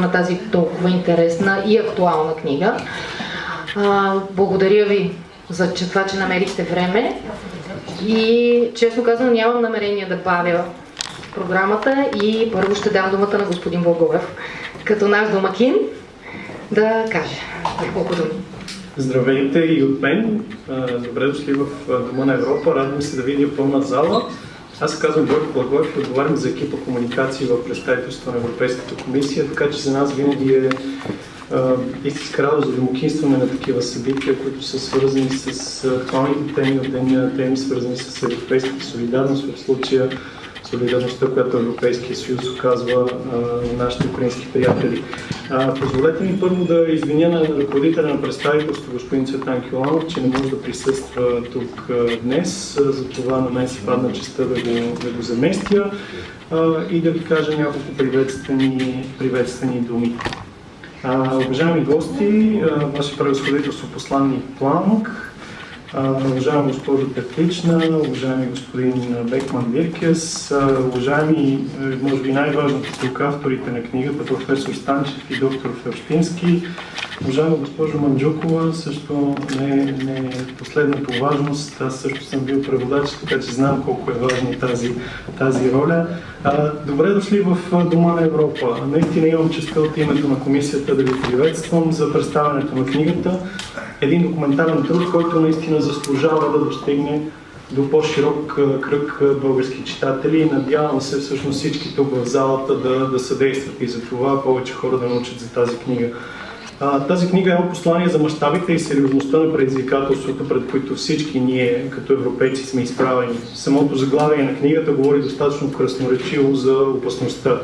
на тази толкова интересна и актуална книга. Благодаря ви за това, че намерихте време и честно казано нямам намерение да бавя програмата и първо ще дам думата на господин Благоев, като наш домакин, да каже няколко думи. Здравейте и от мен. Добре дошли в Дома на Европа. Радвам се да видя пълна зала. Аз се казвам Бойко Благоев и отговарям за екипа комуникации в Представителство на Европейската комисия, така че за нас винаги е истинска радост за домакинстване на такива събития, които са свързани с актуалните теми от деня, теми свързани с европейската солидарност, в случая солидарността, която Европейския съюз оказва на нашите украински приятели. Позволете ми първо да извиня на ръководителя на представителство, господин Цветан Киланов, че не може да присъства тук днес. Затова на мен си падна честта да го заместя и да ви кажа няколко приветствени думи. Уважаеми гости, Ваше превъзходителство посланник Планок, уважаема госпожо Теплична, уважаеми господин Бекман-Диркес, уважаеми, може би най-важните тук авторите на книгата, професор Станчев и доктор Фелщински, уважаема госпожо Манджукова, също не последна по важност, аз също съм бил преводач, така че знам колко е важна тази роля. Добре дошли в Дома на Европа. Наистина имам честта от името на комисията да ви приветствам за представянето на книгата. Един документален труд, който наистина заслужава да достигне до по-широк кръг български читатели и надявам се всъщност всички тук в залата да съдействат и за това повече хора да научат за тази книга. Тази книга е едно послание за мащабите и сериозността на предизвикателството, пред които всички ние като европейци сме изправени. Самото заглавие на книгата говори достатъчно красноречиво за опасността.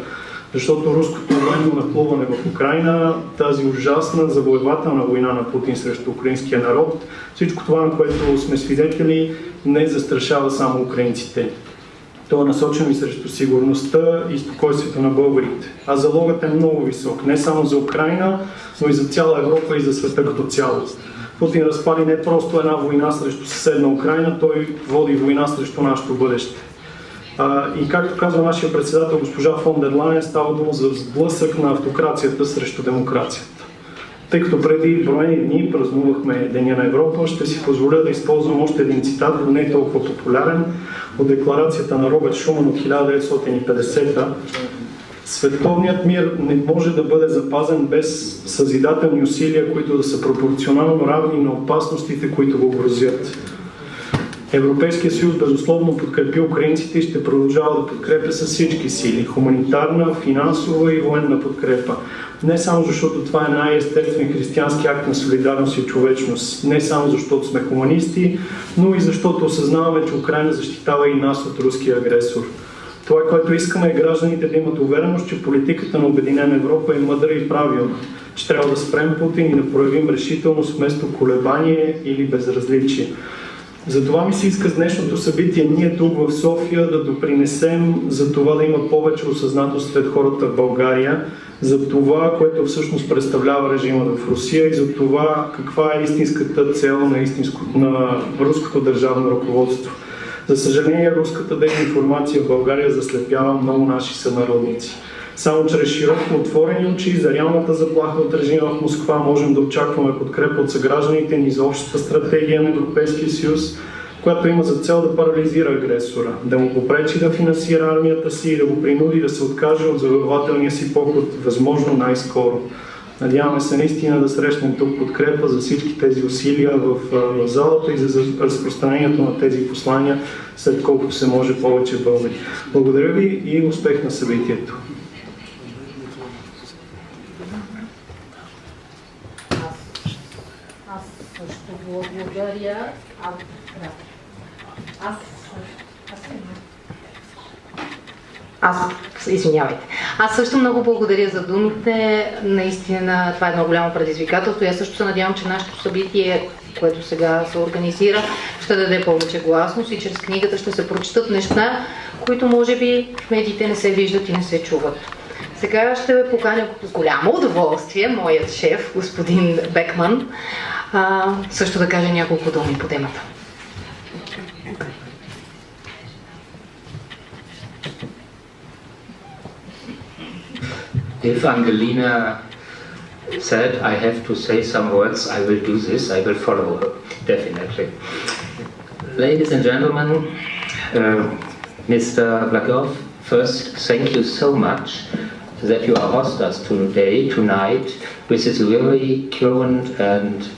Защото руското военно нахлуване в Украйна, тази ужасна завоевателна война на Путин срещу украинския народ, всичко това, на което сме свидетели, не застрашава само украинците. То е насочено и срещу сигурността и спокойствието на българите. А залогът е много висок, не само за Украйна, но и за цяла Европа и за света като цялост. Путин разпали не просто една война срещу съседна Украйна, той води война срещу нашето бъдеще. И както казва нашия председател госпожа фон дер Лайен, става дума за сблъсък на автокрацията срещу демокрацията. Тъй като преди броени дни празнувахме Деня на Европа, ще си позволя да използвам още един цитат, но не толкова популярен, от декларацията на Робърт Шуман от 1950-та. Световният мир не може да бъде запазен без съзидателни усилия, които да са пропорционално равни на опасностите, които го грозят. Европейския съюз безусловно подкрепи украинците и ще продължава да подкрепя с всички сили. Хуманитарна, финансова и военна подкрепа. Не само защото това е най-естествен християнски акт на солидарност и човечност. Не само защото сме хуманисти, но и защото осъзнаваме, че Украйна защитава и нас от руския агресор. Това, което искаме е гражданите да имат увереност, че политиката на Обединена Европа е мъдра и правилна. Че трябва да спрем Путин и да проявим решителност вместо колебание или безразличие. Затова ми се иска с днешното събитие ние тук в София да допринесем за това да има повече осъзнатост сред хората в България, за това, което всъщност представлява режимът в Русия и за това каква е истинската цел на руското държавно ръководство. За съжаление, руската дезинформация в България заслепява много наши сънародници. Само чрез широко отворени очи за реалната заплаха от режима в Москва можем да очакваме подкрепа от съгражданите ни за общата стратегия на Европейския съюз, която има за цел да парализира агресора, да му попречи да финансира армията си и да го принуди да се откаже от завоевателния си поход възможно най-скоро. Надяваме се наистина да срещнем тук подкрепа за всички тези усилия в залата и за разпространението на тези послания след колкото се може повече българи. Благодаря ви и успех на събитието! Благодаря. Извинявайте. Аз също много благодаря за думите. Наистина това е едно голямо предизвикателство. И аз също се надявам, че нашето събитие, което сега се организира, ще даде повече гласност и чрез книгата ще се прочитат неща, които може би в медиите не се виждат и не се чуват. Сега ще поканя с голямо удоволствие моят шеф, господин Бекман, също да каже няколко думи по темата. if Angelina said I have to say some words, I will do this, I will follow her, definitely. Ladies and gentlemen, Mr. Blagoев, first, thank you so much that you are host us today, tonight, with this really current and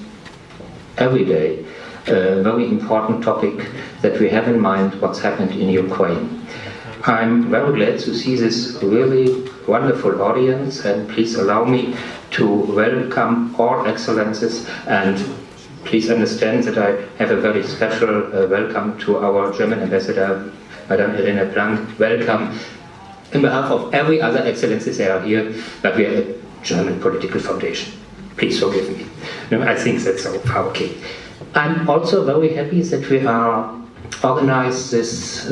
everyday very important topic that we have in mind what's happened in Ukraine. I'm very glad to see this really wonderful audience, and please allow me to welcome all excellences, and please understand that I have a very special welcome to our German ambassador, Madame Irene Plank. Welcome in behalf of every other excellencies that are here, but we are a German political foundation. Please forgive me. No, I think that's so far okay. I'm also very happy that we are organized this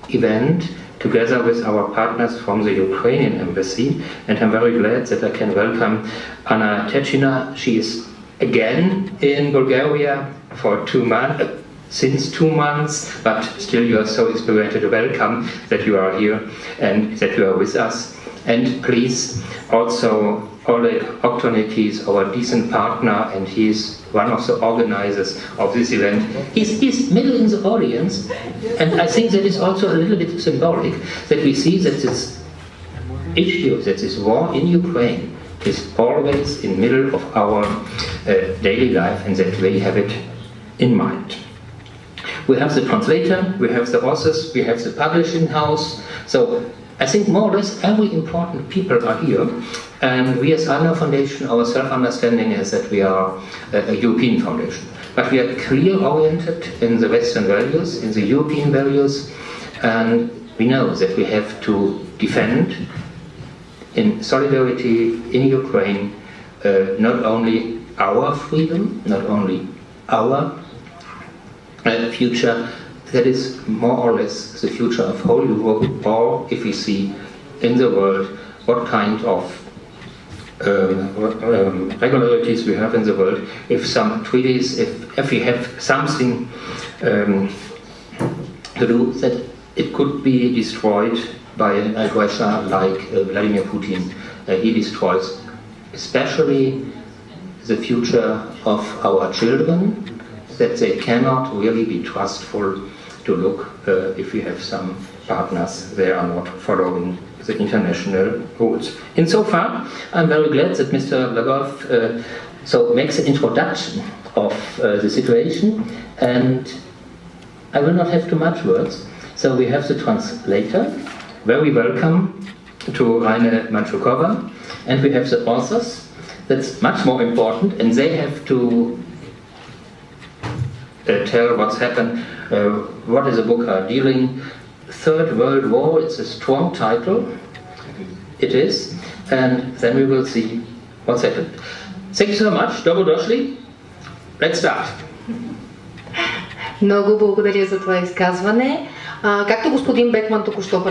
event together with our partners from the Ukrainian embassy, and I'm very glad that I can welcome Anna Techina. She is again in Bulgaria for 2 months, since 2 months, but still you are so experienced. Welcome that you are here and that you are with us. And please also Oleg Oktonikis, our decent partner, and he is one of the organizers of this event. He's middle in the audience, and I think that is also a little bit symbolic that we see that this issue, that this war in Ukraine is always in the middle of our daily life, and that we have it in mind. We have the translator, we have the authors, we have the publishing house, so I think more or less every important people are here, and we as Adena Foundation, our self-understanding is that we are a European foundation. But we are clear-oriented in the Western values, in the European values, and we know that we have to defend in solidarity in Ukraine not only our freedom, not only our future, that is more or less the future of whole Europe, or if we see in the world what kind of regularities we have in the world, if some treaties, if we have something to do, that it could be destroyed by an aggressor like Vladimir Putin. He destroys especially the future of our children, that they cannot really be trustful to look if we have some partners they are not following the international rules. In so far, I'm very glad that Mr. Blagoев makes an introduction of the situation, and I will not have too much words. So we have the translator. Very welcome to Rayna Mandzukova, and we have the authors. That's much more important, and they have to tell what's happened, what is the book are dealing. Third World War, it's a strong title. It is, and then we will see what's happened. Thank you so much. Dobrodošli. Let's start. Много благодаря за това изказване. Както господин Бекман току-що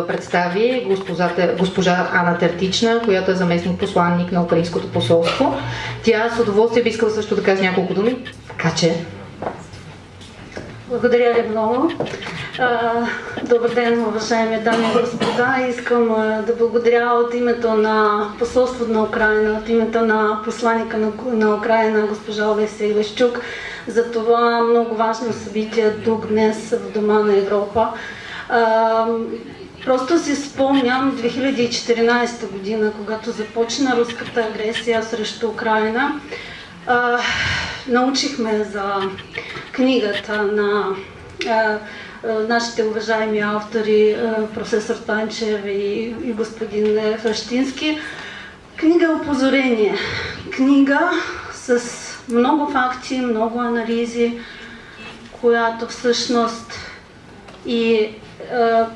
представи, госпожа Анна Тертична, която е заместник посланник на Украинското посолство, тя с удоволствие би искала също да каже няколко думи. Така че... Благодаря ви много. Добър ден, уважаеми дами и господа. Искам да благодаря от името на посолството на Украйна, от името на посланника на Украйна, госпожа Олеся Илещук, за това много важно събитие тук днес в Дома на Европа. Просто си спомням 2014 година, когато започна руската агресия срещу Украйна. Научихме за книгата на нашите уважаеми автори, професор Станчев и господин Фелщински. Книга опозорение. Книга с много факти, много анализи, която всъщност и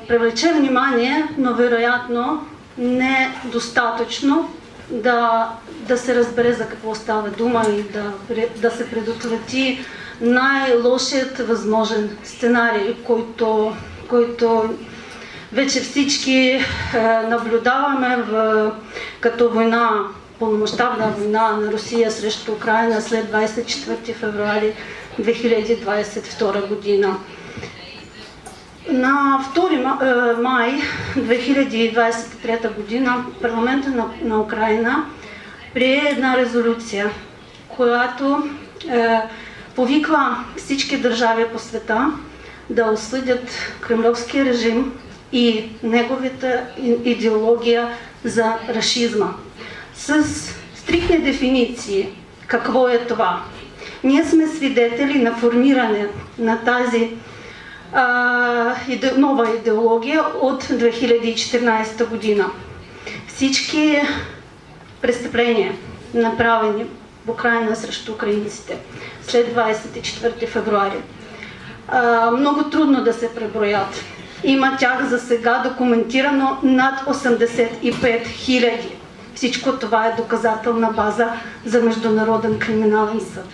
привлече внимание, но вероятно не достатъчно да се разбере за какво става дума и да се предотврати най-лошият възможен сценарий, който вече всички наблюдаваме като война, пълномащабна война на Русия срещу Украйна след 24 февруари 2022 година. На 2 май 2023 година парламента на Украйна прие една резолюция, която повиква всички държави по света да осъдят кремлевския режим и неговата идеология за расизма. С стриктни дефиниции какво е това. Ние сме свидетели на формиране на тази нова идеология от 2014 година. Всички престъпления, направени в Украйна срещу украинците след 24 февруари, много трудно да се преброят. Има тях за сега документирано над 85 000. Всичко това е доказателна база за Международен криминален съд.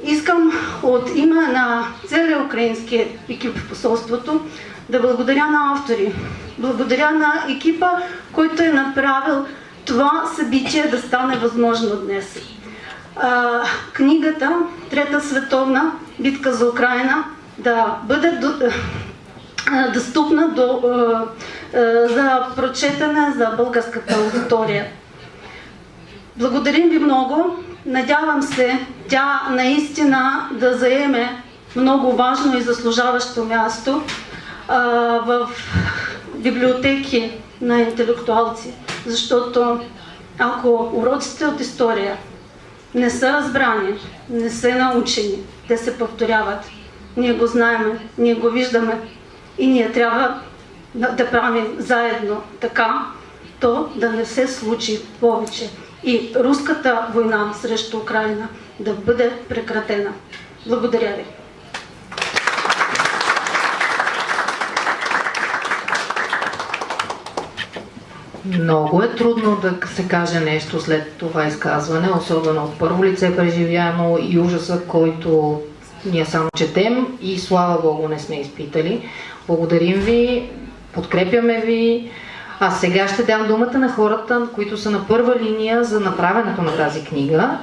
Искам от име на целия украински екип в посолството да благодаря на автори. Благодаря на екипа, който е направил това събитие да стане възможно днес. Книгата Трета световна, Битка за Украйна, да бъде достъпна за прочетане за българската аудитория. Благодарим ви много. Надявам се тя наистина да заеме много важно и заслужаващо място в библиотеки на интелектуалци, защото ако уроците от история не са разбрани, не са научени, те се повторяват. Ние го знаем, ние го виждаме и ние трябва да правим заедно така, то да не се случи повече и руската война срещу Украйна да бъде прекратена. Благодаря ви. Много е трудно да се каже нещо след това изказване, особено от първо лице преживяно и ужаса, който ние само четем и слава Богу не сме изпитали. Благодарим ви, подкрепяме ви. А сега ще дам думата на хората, които са на първа линия за направенето на тази книга.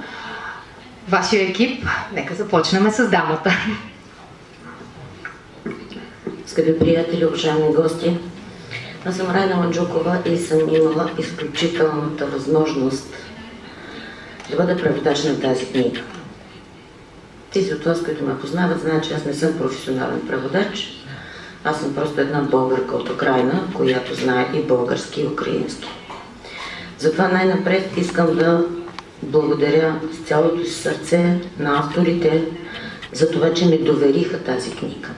Вашия екип, нека започнем с дамата. Скъпи приятели, уважаеми гости, аз съм Райна Манджукова и съм имала изключителната възможност да бъда преводач на тази книга. Тези от вас, които ме познават, знаят, че аз не съм професионален преводач. Аз съм просто една българка от Украйна, която знае и български, и украински. Затова най-напред искам да благодаря с цялото си сърце на авторите за това, че ми довериха тази книга.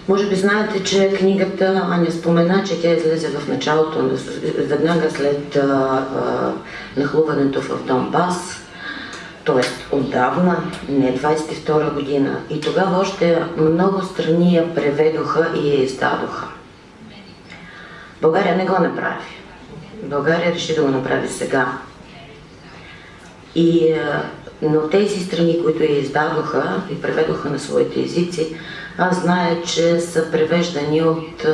Може би знаете, че книгата, Аня спомена, че тя излезе в началото, веднага след нахлуването в Донбас, т.е. отдавна, не 22 година. И тогава още много страни я преведоха и я издадоха. България не го направи. България реши да го направи сега. Но тези страни, които я издадоха и преведоха на своите езици, аз зная, че са превеждани от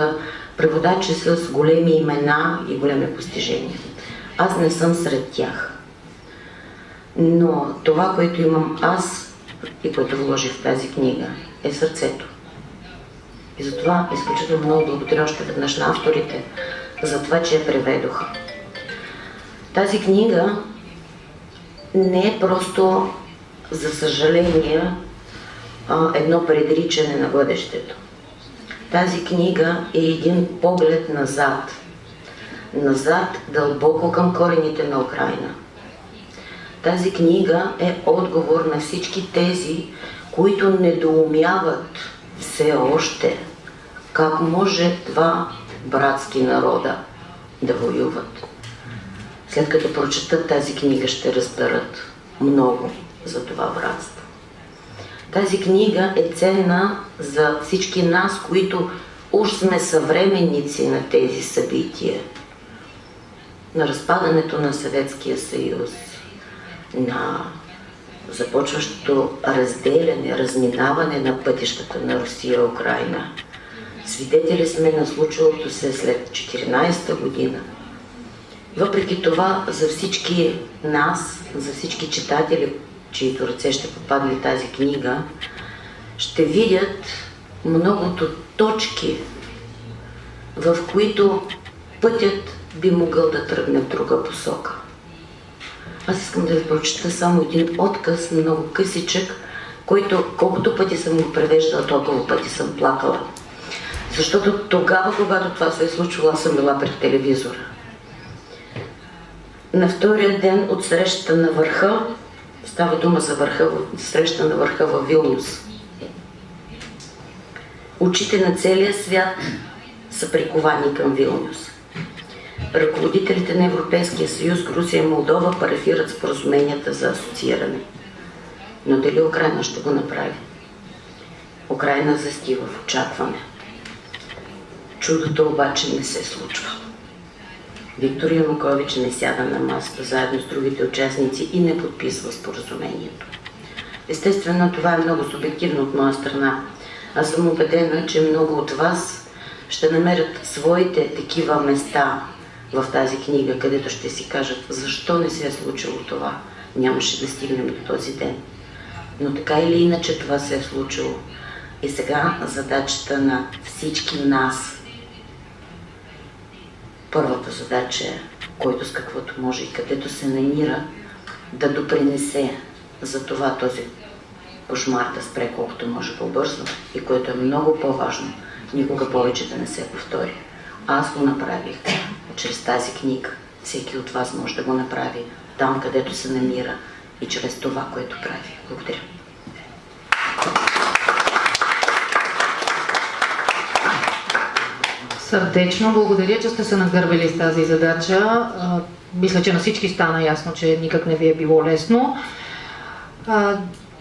преводачи с големи имена и големи постижения. Аз не съм сред тях. Но това, което имам аз и което вложих в тази книга, е сърцето. И затова изключително много благодаря още веднъж на авторите за това, че я преведоха. Тази книга не е просто, за съжаление, едно предричане на бъдещето. Тази книга е един поглед назад. Назад дълбоко към корените на Украйна. Тази книга е отговор на всички тези, които недоумяват все още как може два братски народа да воюват. След като прочетат тази книга, ще разберат много за това братство. Тази книга е ценна за всички нас, които уж сме съвременници на тези събития. На разпадането на Съветския съюз, на започващото разделяне, разминаване на пътищата на Русия и Украйна. Свидетели сме на случилото се след 14-та година. Въпреки това, за всички нас, за всички читатели, чието ръце ще попадне тази книга, ще видят многото точки, в които пътят би могъл да тръгне в друга посока. Аз искам да ви прочета само един отказ, много късичък, който колкото пъти съм го превеждала, толкова пъти съм плакала. Защото тогава, когато това се е случило, аз съм била пред телевизора. На втория ден от срещата на върха, става дума за среща на върха във Вилнюс, очите на целия свят са приковани към Вилнюс. Ръководителите на Европейския съюз, Грузия и Молдова парафират споразуменията за асоцииране. Но дали Украйна ще го направи? Украйна застива в очакване. Чудото обаче не се случва. Виктор Янукович не сяда на масата заедно с другите участници и не подписва споразумението. Естествено, това е много субективно от моя страна. Аз съм убедена, че много от вас ще намерят своите такива места в тази книга, където ще си кажат защо не се е случило това. Нямаше да стигнем до този ден. Но така или иначе това се е случило. И сега задачата на всички нас, първата задача е, който с каквото може и където се намира, да допринесе за това този кошмар да спре колкото може по-бързо и което е много по-важно, никога повече да не се повтори. Аз го направих чрез тази книга. Всеки от вас може да го направи там, където се намира и чрез това, което прави. Благодаря. Сърдечно благодаря, че сте се нагърбили с тази задача. Мисля, че на всички стана ясно, че никак не ви е било лесно.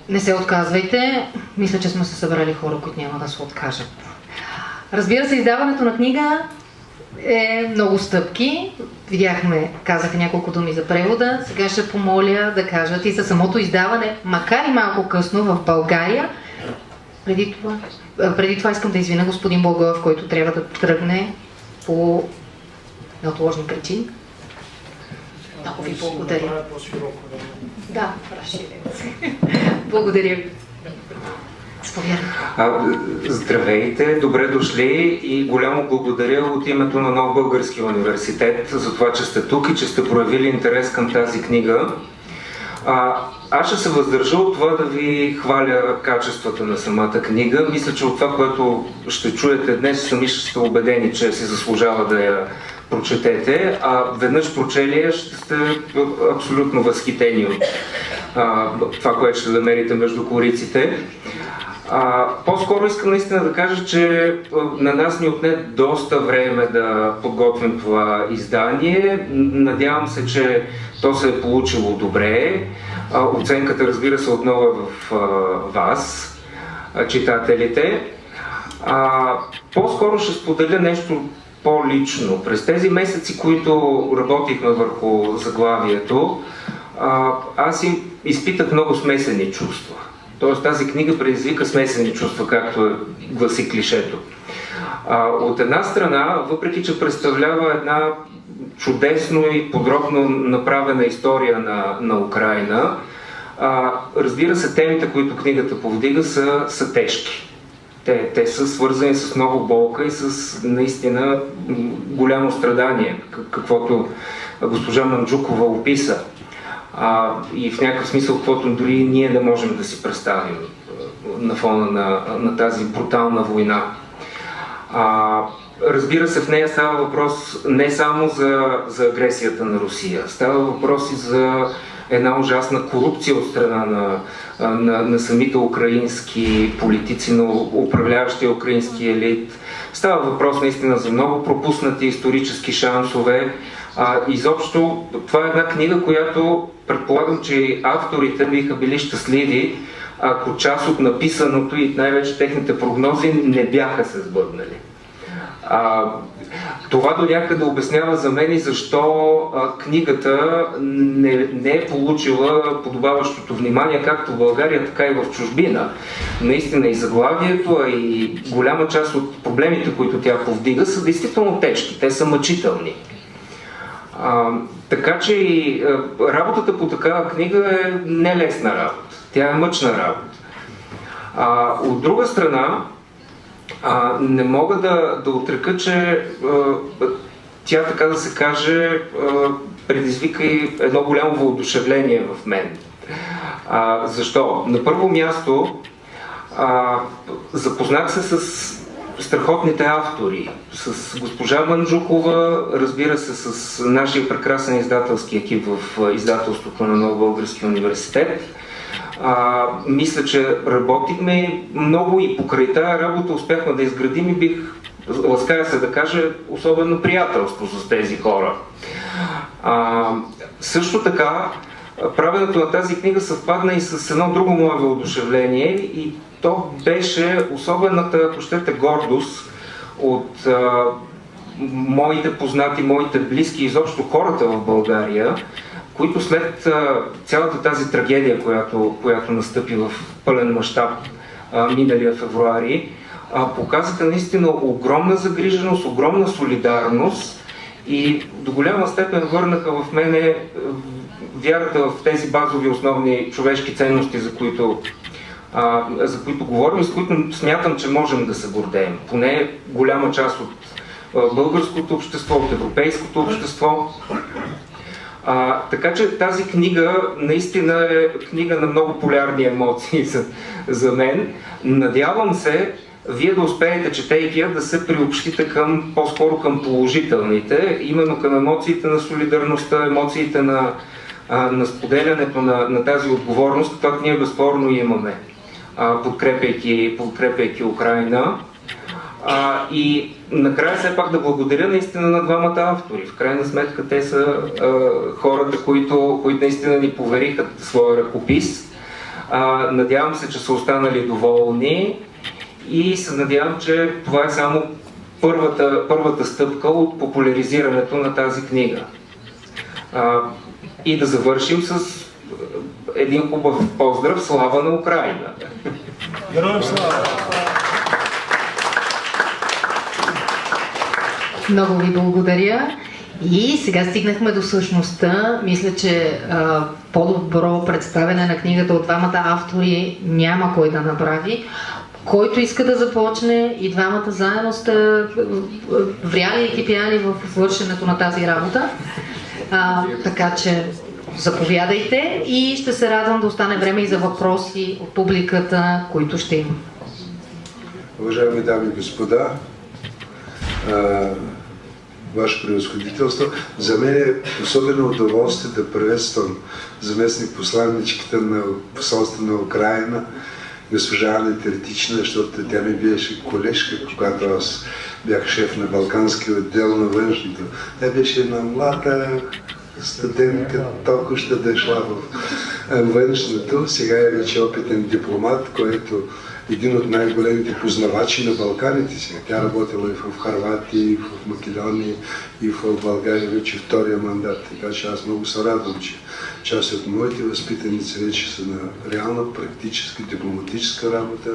Не се отказвайте. Мисля, че сме се събрали хора, които няма да се откажат. Разбира се, издаването на книга е много стъпки. Видяхме, казаха няколко думи за превода. Сега ще помоля да кажат и за самото издаване, макар и малко късно в България. Преди това искам да извиня господин Благоев, който трябва да тръгне по неотложни причини. Много ви благодаря. Да, разширете се. Благодаря ви. Здравейте, добре дошли и голямо благодаря от името на Нов Български университет за това, че сте тук и че сте проявили интерес към тази книга. Аз ще се въздържа от това да ви хваля качествата на самата книга. Мисля, че от това, което ще чуете днес, сами ще сте убедени, че си заслужава да я прочетете, а веднъж прочелия ще сте абсолютно възхитени от това, което ще намерите между кориците. По-скоро искам наистина да кажа, че на нас ни отне доста време да подготвим това издание. Надявам се, че то се е получило добре. Оценката, разбира се, отново е в вас, читателите. По-скоро ще споделя нещо по-лично. През тези месеци, които работихме върху заглавието, аз изпитах много смесени чувства. Тоест тази книга предизвика смесени чувства, както гласи клишето. От една страна, въпреки че представлява една чудесно и подробно направена история на Украйна, разбира се, темите, които книгата повдига, са тежки. Те са свързани с много болка и с наистина голямо страдание, каквото госпожа Манджукова описа. И в някакъв смисъл, каквото дори ние не можем да си представим на фона на тази брутална война. Разбира се, в нея става въпрос не само за агресията на Русия, става въпрос и за една ужасна корупция от страна на самите украински политици, на управляващия украински елит. Става въпрос наистина за много пропуснати исторически шансове. Изобщо това е една книга, която предполагам, че и авторите биха били щастливи, ако част от написаното и най-вече техните прогнози не бяха се сбъднали. Това до някъде обяснява за мен и защо книгата не е получила подобаващото внимание както в България, така и в чужбина. Наистина и заглавието, а и голяма част от проблемите, които тя повдига, са действително тежки, те са мъчителни. Така че и работата по такава книга е нелесна работа, тя е мъчна работа. От друга страна, Не мога да отрека, че тя, така да се каже, предизвика и едно голямо въодушевление в мен. Защо? На първо място запознах се с страхотните автори, с госпожа Манджукова, разбира се, с нашия прекрасен издателски екип в издателството на Нов Български университет. Мисля, че работихме много и покрай тая работа успяхме да изградим и бих, лаская се да кажа, особено приятелство с тези хора. Също така, правенето на тази книга съвпадна и с едно друго мое въодушевление и то беше особената, ако щете, гордост от моите познати, моите близки, изобщо хората в България, които след цялата тази трагедия, която настъпи в пълен мащаб миналия февруари, показаха наистина огромна загриженост, огромна солидарност и до голяма степен върнаха в мене вярата в тези базови основни човешки ценности, за които говорим и с които смятам, че можем да се гордеем. Поне голяма част от българското общество, от европейското общество. Така че тази книга наистина е книга на много полярни емоции за мен. Надявам се вие да успеете, четейки я, да се приобщите по-скоро към положителните, именно към емоциите на солидарността, емоциите на споделянето на тази отговорност, която ние безспорно имаме, подкрепяйки Украйна. И накрая все пак да благодаря наистина на двамата автори. В крайна сметка те са хората, които наистина ни повериха своя ръкопис. Надявам се, че са останали доволни и се надявам, че това е само първата стъпка от популяризирането на тази книга. И да завършим с един хубав поздрав: слава на Украйна! Героям слава! Много ви благодаря. И сега стигнахме до същността. Мисля, че по-добро представяне на книгата от двамата автори няма кой да направи. Който иска да започне, и двамата заедно сте вряли и кипяли в вършенето на тази работа. Така че заповядайте и ще се радвам да остане време и за въпроси от публиката, които ще има. Уважаеми дами и господа, Ваше превъзходителство, за мен е особено удоволствие да приветствам заместник посланничката на посолство на Украйна, госпожа Анна Третична, защото тя ми беше колежка, когато аз бях шеф на Балканския отдел на външното. Тя беше една млада студентка, толкова ще дошла в външното. Сега е вече опитен дипломат, който един от най-големите познавачи на Балканите сега. Тя работила и в Харватия, и в Македония, и в България вече втория мандат. Така че аз много се радвам, че част от моите възпитаници вече са на реална, практическа, дипломатическа работа.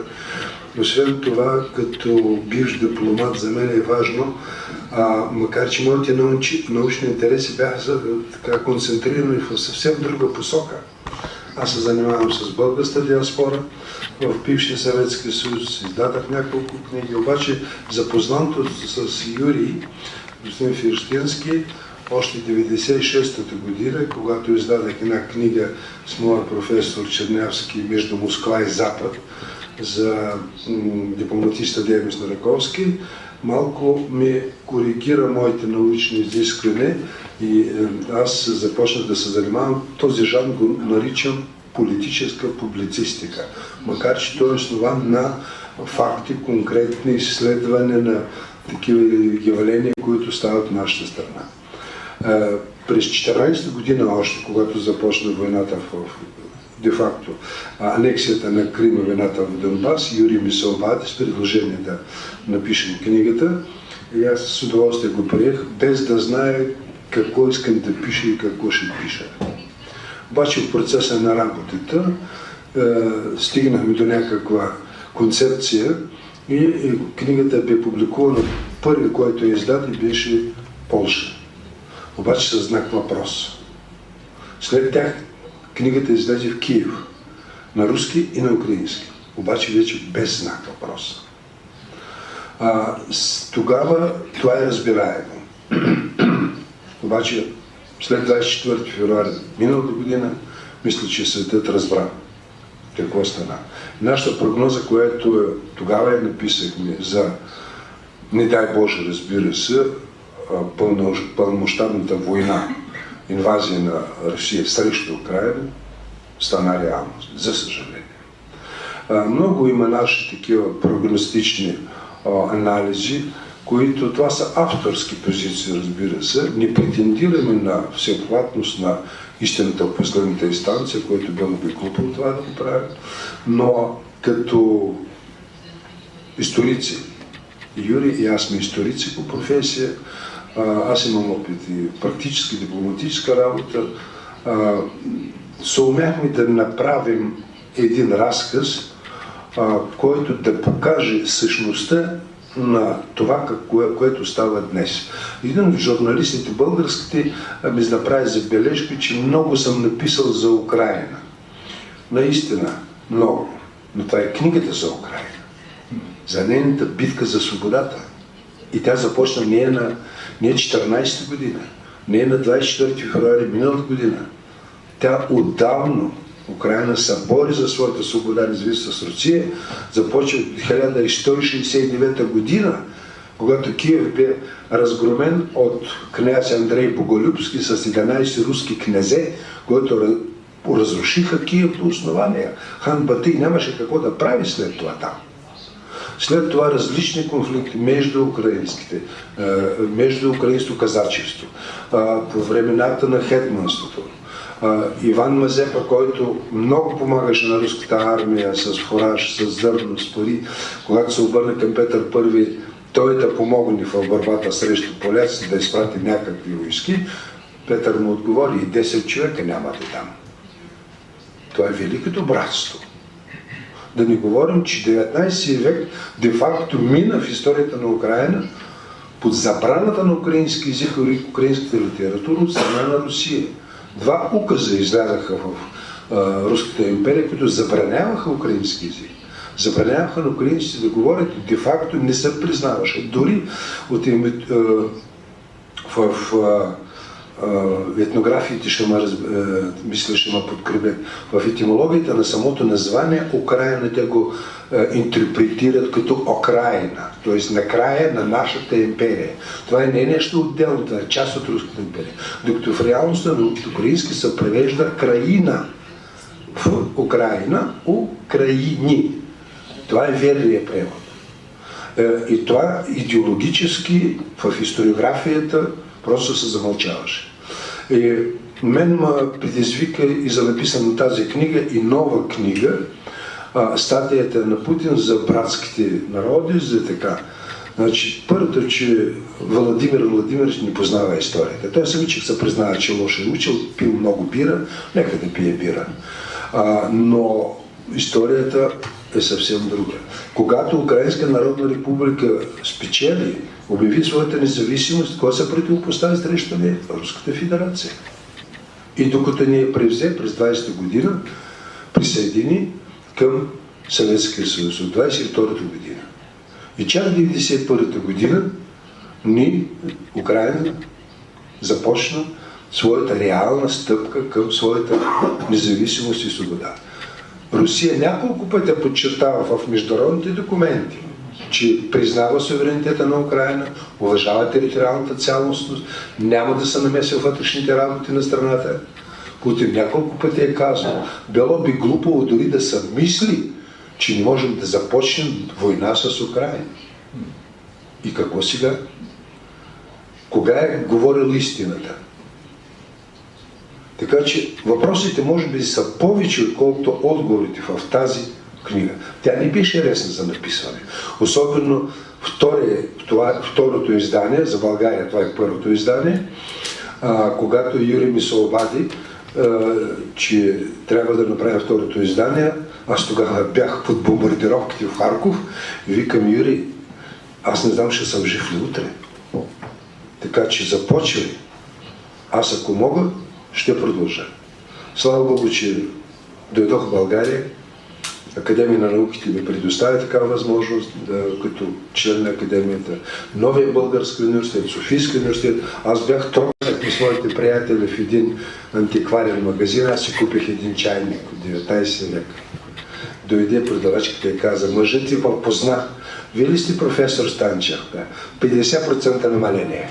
Освен това, като бивш дипломат, за мен е важно, макар че моите научни интереси бяха така концентрирани в съвсем друга посока. Аз се занимавам с българската диаспора в бившия Съветски съюз, издадах няколко книги, обаче запознато с Юрий, господин Фелщински, още 96-та година, когато издадах една книга с моя професор Чернявски "Между Москва и Запад" за дипломатичната дейност на Г.Раковски, малко ми коригира моите научни изисквания и аз започнах да се занимавам. Този жанр го наричам политическа публицистика, макар че той е основан на факти, конкретни изследвания на такива явления, които стават в нашата страна. През 14-та година още, когато започна войната де-факто анексията на Крим и войната в Донбас, Юрий ми се обади с предложение да напишем книгата и аз с удоволствие го приех, без да знае какво искам да пиша и какво ще пиша. Обаче в процеса на работата стигнахме до някаква концепция и книгата бе публикувана. Първи, който я издаде, беше Полша. Обаче със знак въпрос. След тях книгата излезе в Киев на руски и на украински. Обаче вече без знак въпрос. Тогава това е разбираемо. Обаче след 24 февруари миналата година, мисля, че светът разбра какво стана. Нашата прогноза, която тогава я написахме за, не дай Боже, разбира се, пълномащабната война, инвазия на Русия срещу Украйна, стана реалност, за съжаление. Много има наши такива прогностични анализи, които това са авторски позиции, разбира се. Не претендираме на всеобхватност на истината в последната инстанция, което било би глупо това да го правим, но като историци, Юрий и аз сме историци по професия, аз имам опит и практически дипломатическа работа, съумяхме да направим един разказ, който да покаже същността на това, което става днес. Един от журналистите българските ми направи забележка, че много съм написал за Украйна. Наистина, много. Но това е книгата за Украйна. За нейната битка за свободата. И тя започна не 14-та година, не на 24 февруари миналата година. Тя отдавна Украйна се бори за своята свобода, независимо с Русия, започва от 1169 година, когато Киев бе разгромен от княз Андрей Боголюбски с 11 руски князе, които разрушиха Киев до основания. Хан Батий нямаше какво да прави след това там. След това различни конфликти между украинското казачество, по времената на хетманството. Иван Мазепа, който много помагаше на руската армия с фураж, с зърно, с пари, когато се обърна към Петър I, той да помогне в борбата срещу поляците, да изпрати някакви войски, Петър му отговори: и 10 човека няма да дам. Това е великото братство. Да не говорим, че 19 век де-факто мина в историята на Украйна под забраната на украински език и украинската литература от страна на Русия. 2 указа излядаха в Руската империя, които забраняваха украински език. Забраняваха на украинците да говорят и де-факто не се признаваше. Дори от в етнографиите мисля, ще ме подкрепят. В етимологията на самото название Украйна те го интерпретират като Окрайна, т.е. накрая на нашата империя. Това не е нещо отделно, това е част от Руската империя. Докато в реалността на украински се превежда краина в Украйна, Украини. Това е верният превод. И това идеологически в историографията просто се замълчаваше. И мен ме предизвика и за написана тази книга и нова книга, статията на Путин за братските народи, за така. Значи, първото, че Владимир не познава историята. Той самичък се признава, че лошо е учил, пил много бира, нека да пие бира. Но историята е съвсем друга. Когато Украинска народна република спечели, обяви своята независимост, кой се противопостави срещу нея? Руската федерация. И докато ни я превзе през 20-та година, присъедини към Съветския съюз от 22-та година. И чак 91-та година Украйна започна своята реална стъпка към своята независимост и свобода. Русия няколко пъти подчертава в международните документи, че признава суверенитета на Украйна, уважава териториалната цялостност, няма да се намеси в вътрешните работи на страната. Путин няколко пъти е казал, било би глупаво дори да се мисли, че не можем да започнем война с Украйна. И какво сега? Кога е говорил истината? Така че въпросите може би са повече, отколкото отговорите в тази книга. Тя не беше лесна за написване. Особено второто издание, за България това е първото издание, когато Юрий ми се обади, че трябва да направя второто издание, аз тогава бях под бомбардировките в Харков и викам: Юрий, аз не знам, ще съм жив ли утре. Така че започвай. Аз ако мога, ще продължа. Слава Богу, че дойдох в България, Академия на науките ми предоставя такава възможност, като член на Академията. Новия български университет, Софийски университет. Аз бях тронат с моите приятели в един антикварен магазин. Аз си купих един чайник от 19 век. Дойде продавачката и каза: мъжът ти позна. Вие ли сте професор Станчев? 50% намаление.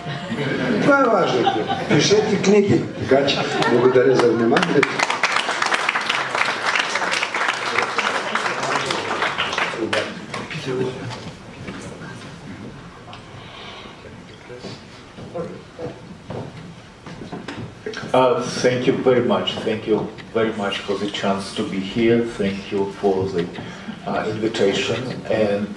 Това е важното. Пишете книги. Така че благодаря за вниманието. Thank you very much. Thank you very much for the chance to be here. Thank you for the invitation, and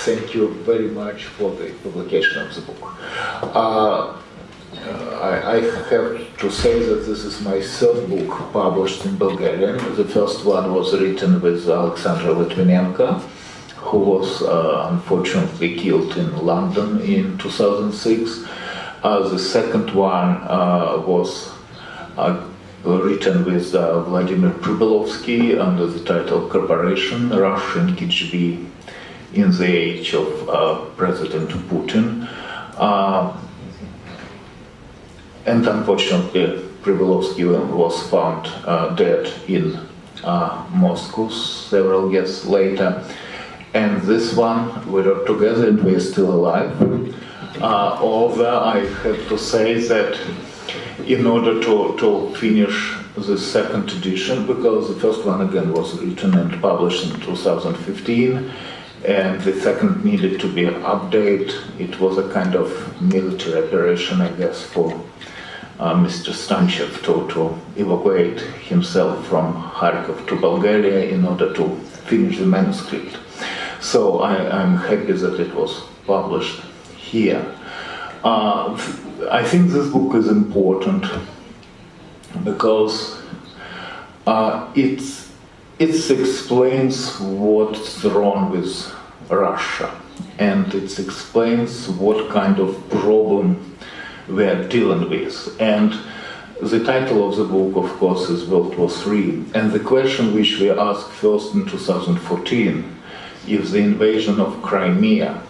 thank you very much for the publication of the book. I have to say that this is my third book published in Bulgarian. The first one was written with Alexandra Litvinenko, who was unfortunately killed in London in 2006. The second one was written with Vladimir Pribylovsky under the title Corporation, Russian KGB in the age of President Putin. And unfortunately, Pribylovsky was found dead in Moscow several years later. And this one, we are together and we are still alive. Although I have to say that in order to finish the second edition, because the first one again was written and published in 2015, and the second needed to be updated. It was a kind of military operation, I guess, for Mr. Stančev to evacuate himself from Kharkov to Bulgaria in order to finish the manuscript. So I'm happy that it was published here. I think this book is important because it explains what's wrong with Russia, and it explains what kind of problem we are dealing with. And the title of the book, of course, is World War III. And the question which we asked first in 2014, if the invasion of Crimea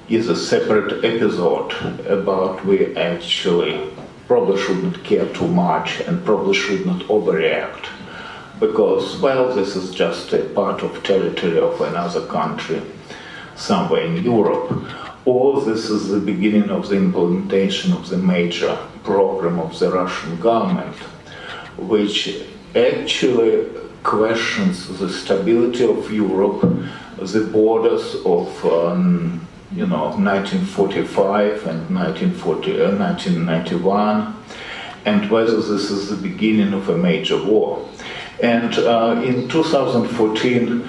is a separate episode about we actually probably shouldn't care too much and probably should not overreact. Because, well, this is just a part of territory of another country somewhere in Europe. Or this is the beginning of the implementation of the major program of the Russian government, which actually questions the stability of Europe, the borders of 1945 and 1991, and whether this is the beginning of a major war. And in 2014,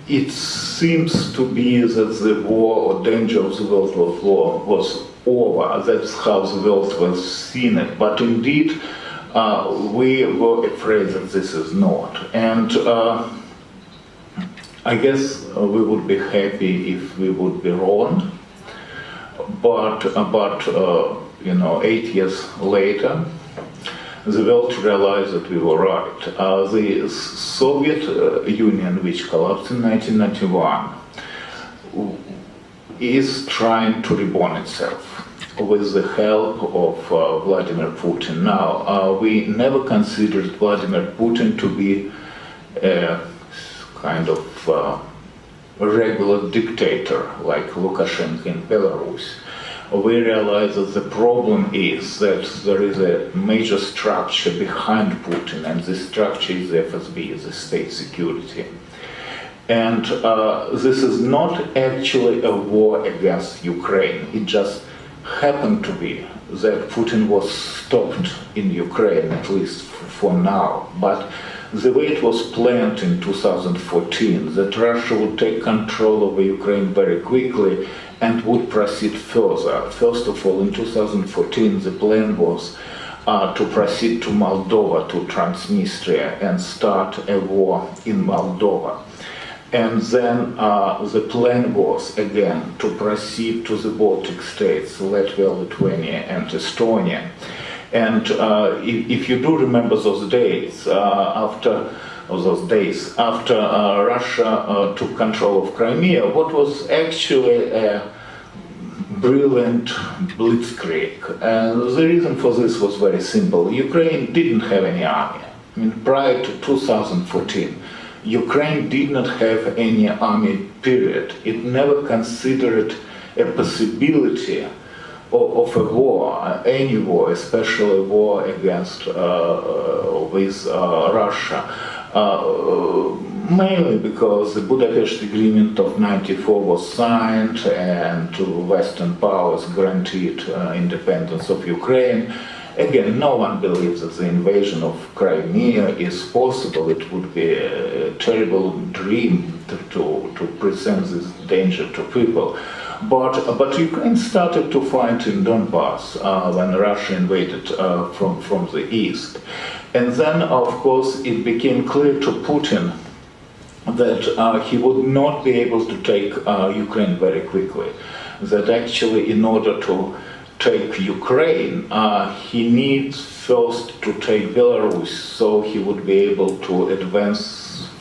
it seems to be that the war or danger of the World War was over. That's how the world was seeing it. But indeed, we were afraid that this is not. And I guess we would be happy if we would be wrong. But 8 years later, the world realized that we were right. The Soviet Union, which collapsed in 1991, is trying to reborn itself with the help of Vladimir Putin. Now, we never considered Vladimir Putin to be a kind of regular dictator like Lukashenko in Belarus. We realize that the problem is that there is a major structure behind Putin, and this structure is the FSB, the state security. And this is not actually a war against Ukraine. It just happened to be that Putin was stopped in Ukraine, at least for now. But the way it was planned in 2014, that Russia would take control over Ukraine very quickly and would proceed further. First of all, in 2014, the plan was to proceed to Moldova, to Transnistria, and start a war in Moldova. And then the plan was, again, to proceed to the Baltic states, Latvia, Lithuania, and Estonia. And if you do remember those days, after Russia took control of Crimea, what was actually a brilliant blitzkrieg. And the reason for this was very simple. Ukraine didn't have any army. I mean, prior to 2014, Ukraine did not have any army, period. It never considered a possibility of a war, any war, especially a war against with Russia. Mainly because the Budapest Agreement of '94 was signed and Western powers guaranteed independence of Ukraine. Again, no one believes that the invasion of Crimea is possible. It would be a terrible dream to present this danger to people. But Ukraine started to fight in Donbass when Russia invaded from the east. And then, of course, it became clear to Putin that he would not be able to take Ukraine very quickly. That actually, in order to take Ukraine, he needs first to take Belarus, so he would be able to advance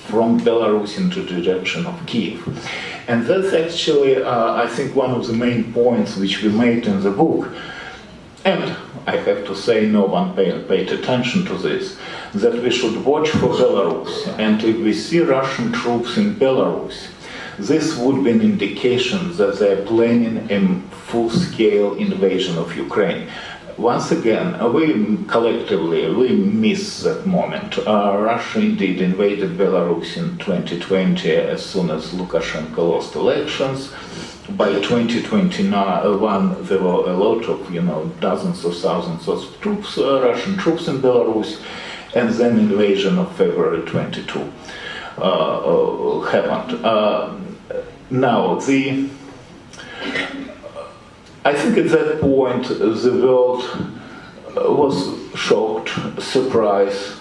from Belarus into the direction of Kiev. And that's actually, I think, one of the main points which we made in the book. And I have to say, no one paid attention to this, that we should watch for Belarus. And if we see Russian troops in Belarus, this would be an indication that they are planning a full-scale invasion of Ukraine. Once again, we collectively, we miss that moment. Russia indeed invaded Belarus in 2020 as soon as Lukashenko lost elections. By 2021, there were a lot of, dozens of thousands of troops, Russian troops in Belarus, and then invasion of February 22 happened. Now, I think at that point the world was shocked, surprised,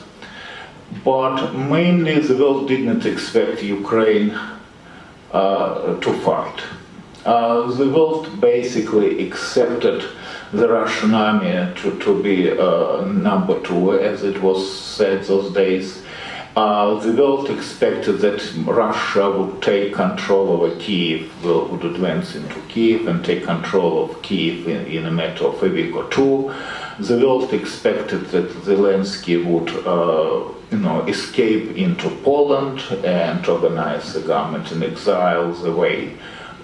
but mainly the world did not expect Ukraine to fight. The world basically accepted the Russian army to be number two, as it was said those days. The world expected that Russia would take control over Kiev, would advance into Kiev and take control of Kiev in a matter of a week or two. The world expected that Zelensky would escape into Poland and organize the government in exile the way